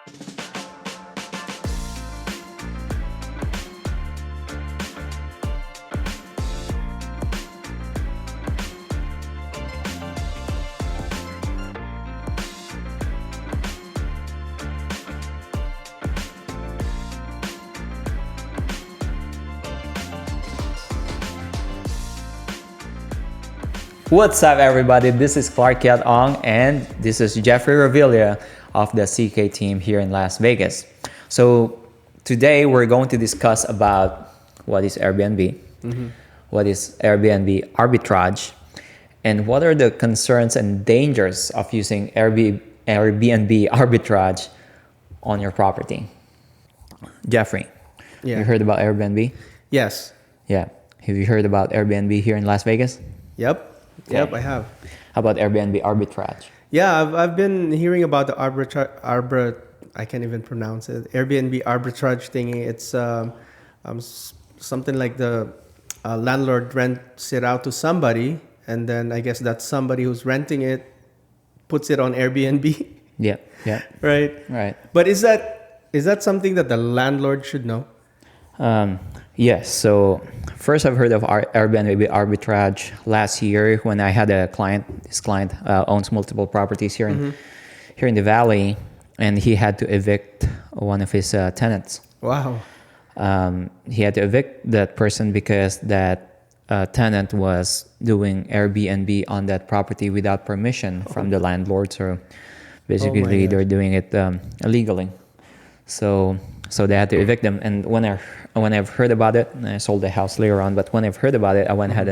What's up, everybody? This is Kiat-ong, and this is Jeffrey Revilla of the CK team here in Las Vegas. So today we're going to discuss about what is Airbnb, what is Airbnb arbitrage, and what are the concerns and dangers of using Airbnb arbitrage on your property. Jeffrey, Yeah. you heard about Airbnb? Yes. Yeah. Have you heard about Airbnb here in Las Vegas? Yep. Okay. Yep, I have. How about Airbnb arbitrage? Yeah, I've been hearing about the I can't even pronounce it. Airbnb arbitrage thingy. It's something like the landlord rents it out to somebody, and then I guess that somebody who's renting it puts it on Airbnb. Yeah. Yeah. Right. Right. But is that something that the landlord should know? Yes. So first, I've heard of Airbnb arbitrage last year when I had a client. This client owns multiple properties here in the valley, and he had to evict one of his tenants. Wow. He had to evict that person because that tenant was doing Airbnb on that property without permission from the landlord. So basically, they're doing it illegally. So they had to evict them. And when I've heard about it, and I sold the house later on, but when I've heard about it, I went ahead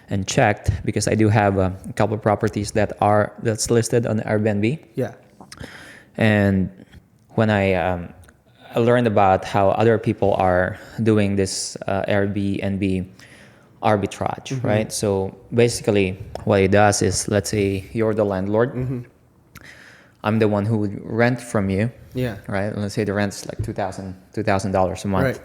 and checked, because I do have a couple of properties that's listed on Airbnb. Yeah. And when I learned about how other people are doing this Airbnb arbitrage, right? So basically what it does is, let's say you're the landlord. I'm the one who would rent from you. Yeah. Right. Let's say the rent's like $2,000 a month. Right.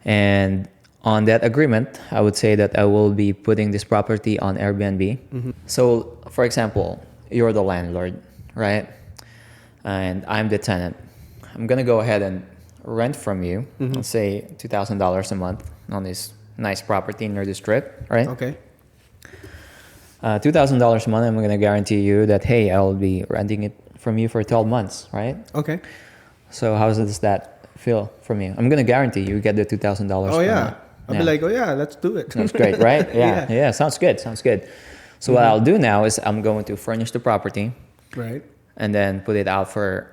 And on that agreement, I would say that I will be putting this property on Airbnb. So, for example, you're the landlord, right? And I'm the tenant. I'm gonna go ahead and rent from you, let's say $2,000 a month on this nice property near the strip, right? Okay. $2,000 a month. I'm gonna guarantee you that, hey, I'll be renting it from you for 12 months, right? Okay. So how does that feel from you? I'm gonna guarantee you get the $2,000. Oh yeah. I'll be like, oh yeah, let's do it. That's great, right? Yeah. Sounds good. So what I'll do now is I'm going to furnish the property, Right. and then put it out for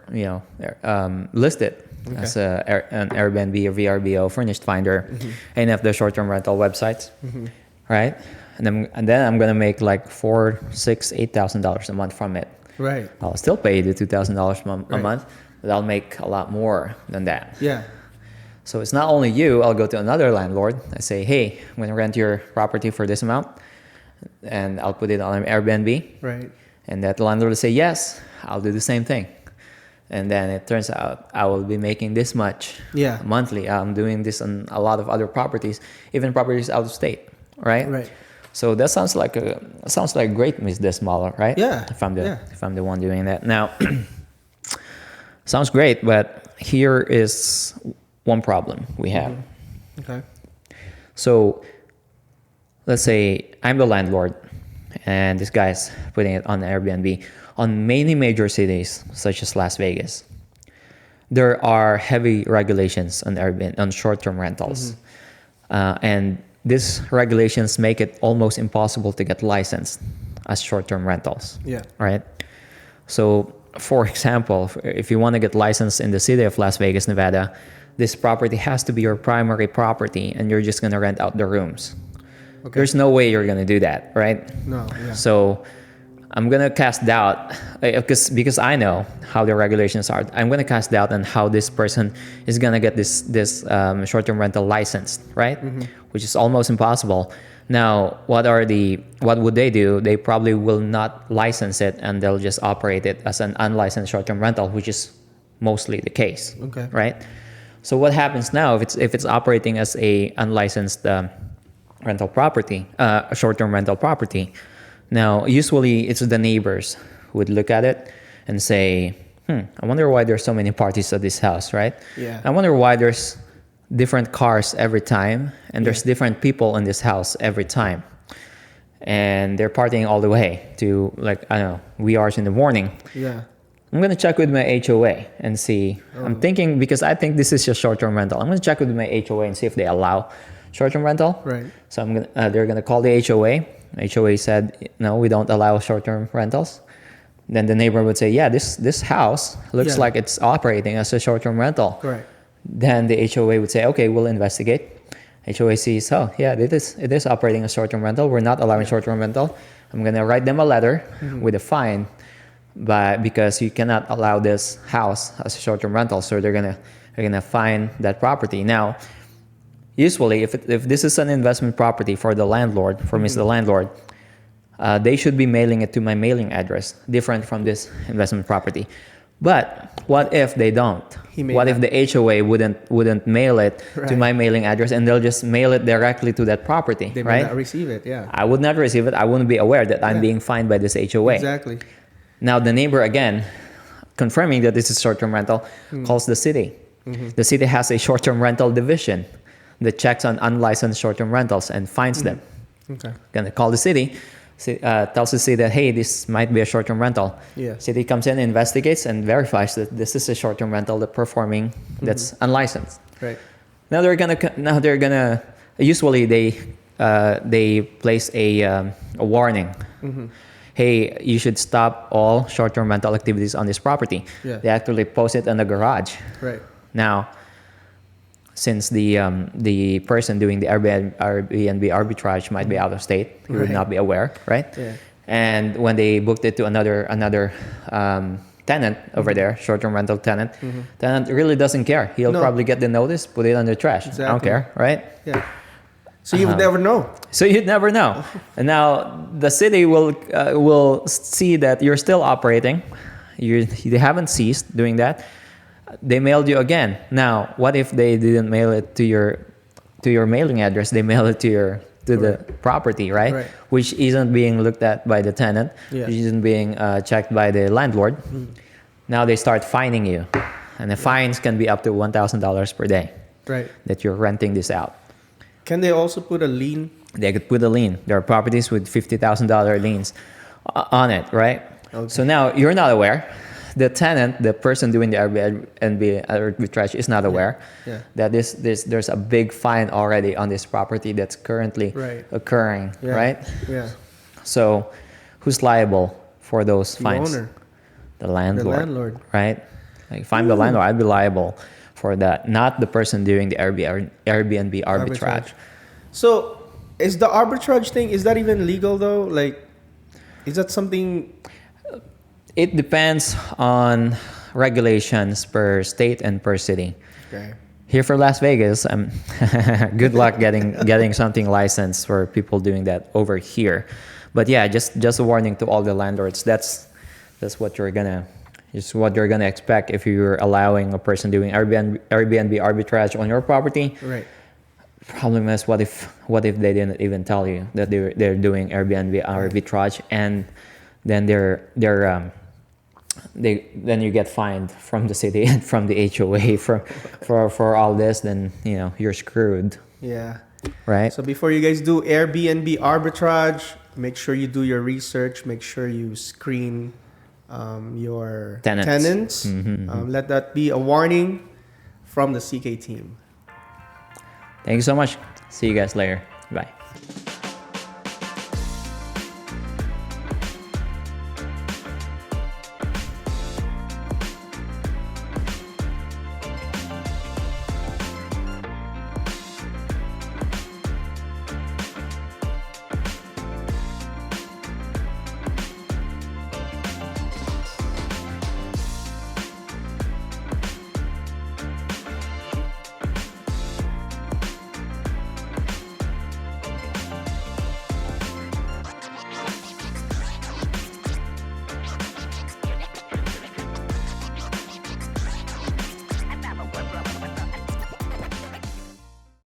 list it as an Airbnb or VRBO furnished finder, any of the short-term rental websites, right? And then I'm gonna make like $4,000, $6,000, $8,000 a month from it. Right. I'll still pay you the $2,000 a month, but I'll make a lot more than that. Yeah. So it's not only you. I'll go to another landlord. I say, hey, I'm going to rent your property for this amount, and I'll put it on Airbnb. Right. And that landlord will say, yes, I'll do the same thing. And then it turns out I will be making this much monthly. I'm doing this on a lot of other properties, even properties out of state, right? Right. So that sounds like a great business model, right? Yeah. If I'm the one doing that. Now, sounds great, but here is one problem we have. Okay. So let's say I'm the landlord, and this guy's putting it on Airbnb. On many major cities, such as Las Vegas, there are heavy regulations on Airbnb, on short-term rentals. And these regulations make it almost impossible to get licensed as short-term rentals. Yeah. Right? So, for example, if you want to get licensed in the city of Las Vegas, Nevada, this property has to be your primary property, and you're just going to rent out the rooms. Okay. There's no way you're going to do that, right? No. Yeah. So I'm going to cast doubt because I know how the regulations are. I'm going to cast doubt on how this person is going to get this short-term rental licensed, right? Which is almost impossible. Now, what would they do? They probably will not license it, and they'll just operate it as an unlicensed short-term rental, which is mostly the case, right? So what happens now if it's operating as a unlicensed rental property, a short-term rental property? Now, usually it's the neighbors who would look at it and say, I wonder why there's so many parties at this house, right? Yeah. I wonder why there's different cars every time, and there's different people in this house every time. And they're partying all the way to, like, I don't know, wee hours in the morning. Yeah. I'm going to check with my HOA and see. I'm thinking, because I think this is just short-term rental, I'm going to check with my HOA and see if they allow short-term rental. Right. So they're going to call the HOA. HOA said, no, we don't allow short-term rentals. Then the neighbor would say, yeah, this house looks like it's operating as a short-term rental. Right. Then the HOA would say, okay, we'll investigate. HOA sees, oh, yeah, it is operating as short-term rental. We're not allowing short-term rental. I'm going to write them a letter with a fine, but because you cannot allow this house as a short-term rental, so they're gonna fine that property. Now, usually, if this is an investment property for the landlord, for me, the landlord, they should be mailing it to my mailing address, different from this investment property. But what if they don't? What if the HOA wouldn't mail it to my mailing address, and they'll just mail it directly to that property? They right? may not receive it. Yeah. I would not receive it. I wouldn't be aware that I'm being fined by this HOA. Exactly. Now the neighbor, again, confirming that this is short-term rental, calls the city. The city has a short-term rental division that checks on unlicensed short-term rentals and fines them. Okay. Gonna call the city, tells the city that, hey, this might be a short-term rental. Yeah. City comes in, investigates, and verifies that this is a short-term rental that's unlicensed. Right. Now they're gonna usually they place a warning. Hey, you should stop all short-term rental activities on this property. Yeah. They actually post it in the garage. Right. Now, since the person doing the Airbnb arbitrage might be out of state, he would not be aware, right? Yeah. And when they booked it to another tenant over there, short-term rental tenant, tenant really doesn't care. He'll probably get the notice, put it on the trash. Exactly. I don't care, right? Yeah. So you would never know. So you'd never know. And now the city will see that you're still operating. They haven't ceased doing that. They mailed you again. Now, what if they didn't mail it to your mailing address? They mail it to the property, right? Which isn't being looked at by the tenant. Yeah. Which isn't being checked by the landlord. Now they start fining you, and the fines can be up to $1,000 per day. Right. That you're renting this out. Can they also put a lien? They could put a lien. There are properties with $50,000 liens on it, right? Okay. So now you're not aware. The tenant, the person doing the Airbnb arbitrage, is not aware that there's a big fine already on this property that's currently occurring, right? Yeah. So who's liable for those fines? The owner. The landlord. The landlord. Right? Like if I'm the landlord, I'd be liable for that, not the person doing the Airbnb arbitrage. So is the arbitrage thing, is that even legal though? Like, is that something? It depends on regulations per state and per city. Okay. Here for Las Vegas, good luck getting something licensed for people doing that over here. But yeah, just a warning to all the landlords. That's what you're gonna expect if you're allowing a person doing Airbnb arbitrage on your property. Right. Problem is, what if they didn't even tell you that they're doing Airbnb arbitrage, and then then you get fined from the city and from the HOA for all this, then you're screwed. Yeah. Right? So before you guys do Airbnb arbitrage, make sure you do your research. Make sure you screen your tenants. Let that be a warning from the CK team. Thank you so much. See you guys later. Bye.